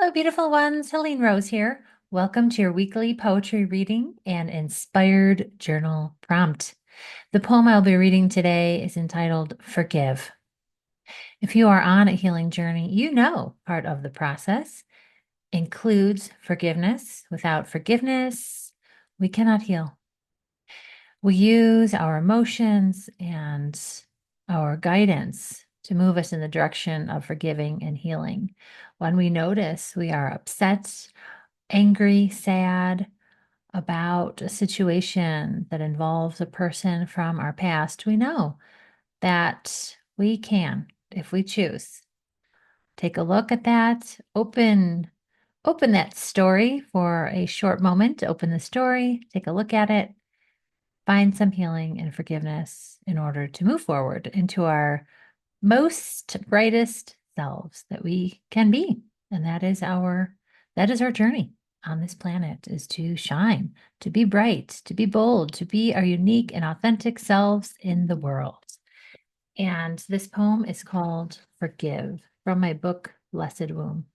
Hello, beautiful ones. Helene Rose here. Welcome to your weekly poetry reading and inspired journal prompt. The poem I'll be reading today is entitled Forgive. If you are on a healing journey, you know part of the process includes forgiveness. Without forgiveness, we cannot heal. We use our emotions and our guidance to move us in the direction of forgiving and healing. When we notice we are upset, angry, sad about a situation that involves a person from our past, we know that we can, if we choose, take a look at that, open that story for a short moment, open the story, take a look at it, find some healing and forgiveness in order to move forward into our most brightest selves that we can be. And that is our journey on this planet, is to shine, to be bright, to be bold, to be our unique and authentic selves in the world. And this poem is called Forgive from my book, Blessed Womb.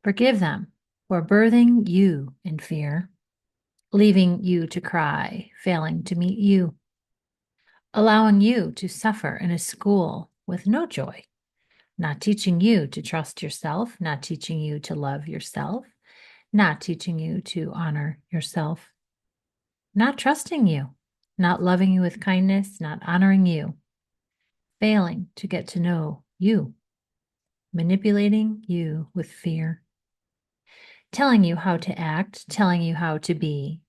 Forgive them for birthing you in fear, leaving you to cry, failing to meet you, allowing you to suffer in a school with no joy, not teaching you to trust yourself, not teaching you to love yourself, not teaching you to honor yourself, not trusting you, not loving you with kindness, not honoring you, failing to get to know you, manipulating you with fear, telling you how to act, telling you how to be.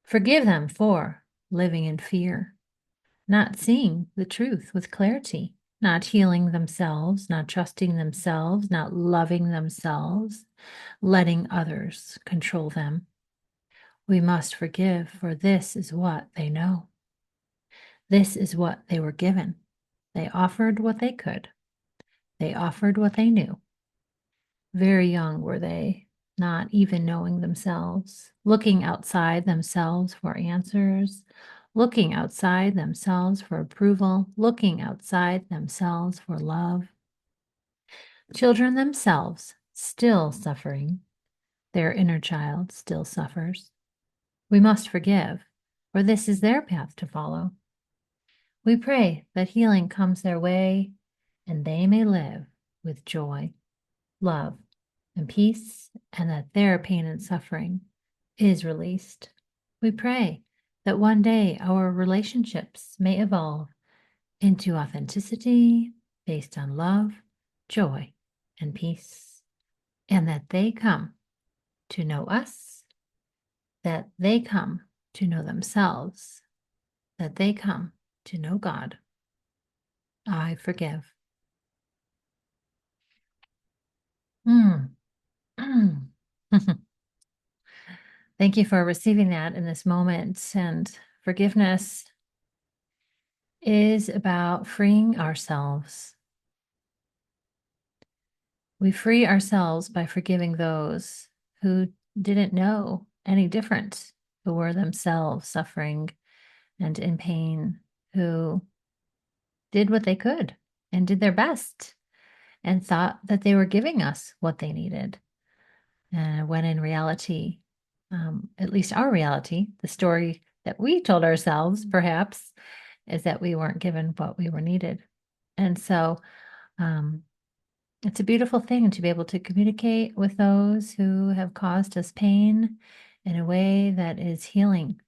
Forgive them for living in fear, not seeing the truth with clarity, not healing themselves, not trusting themselves, not loving themselves, letting others control them. We must forgive, for this is what they know. This is what they were given. They offered what they could. They offered what they knew. Very young were they, not even knowing themselves, looking outside themselves for answers, looking outside themselves for approval, looking outside themselves for love. Children themselves still suffering, their inner child still suffers. We must forgive, for this is their path to follow. We pray that healing comes their way and they may live with joy, love, and peace, and that their pain and suffering is released. We pray that one day our relationships may evolve into authenticity based on love, joy, and peace, and that they come to know us, that they come to know themselves, that they come to know God. I forgive. Mm. Thank you for receiving that in this moment. And forgiveness is about freeing ourselves. We free ourselves by forgiving those who didn't know any different, who were themselves suffering and in pain, who did what they could and did their best and thought that they were giving us what they needed. When in reality, at least our reality, the story that we told ourselves, perhaps, is that we weren't given what we were needed. And so it's a beautiful thing to be able to communicate with those who have caused us pain in a way that is healing,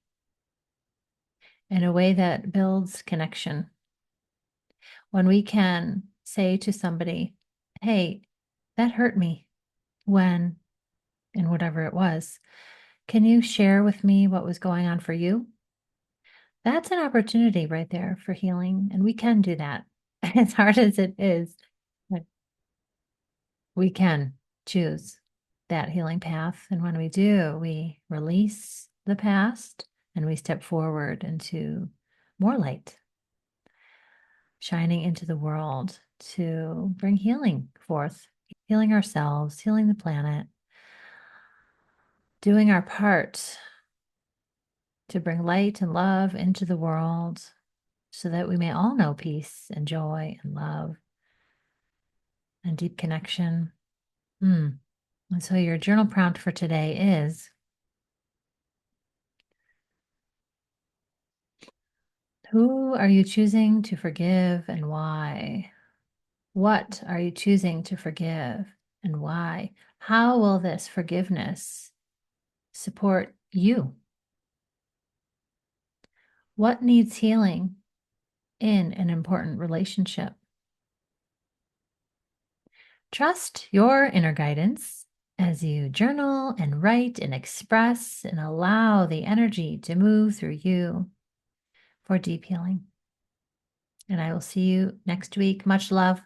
in a way that builds connection. When we can say to somebody, hey, that hurt me when, and whatever it was, can you share with me what was going on for you? That's an opportunity right there for healing. And we can do that. As hard as it is, but we can choose that healing path. And when we do, we release the past and we step forward into more light, shining into the world to bring healing forth, healing ourselves, healing the planet, doing our part to bring light and love into the world, so that we may all know peace and joy and love and deep connection. And so your journal prompt for today is, who are you choosing to forgive and why? What are you choosing to forgive and why? How will this forgiveness support you? What needs healing in an important relationship? Trust your inner guidance as you journal and write and express and allow the energy to move through you for deep healing. And I will see you next week. Much love.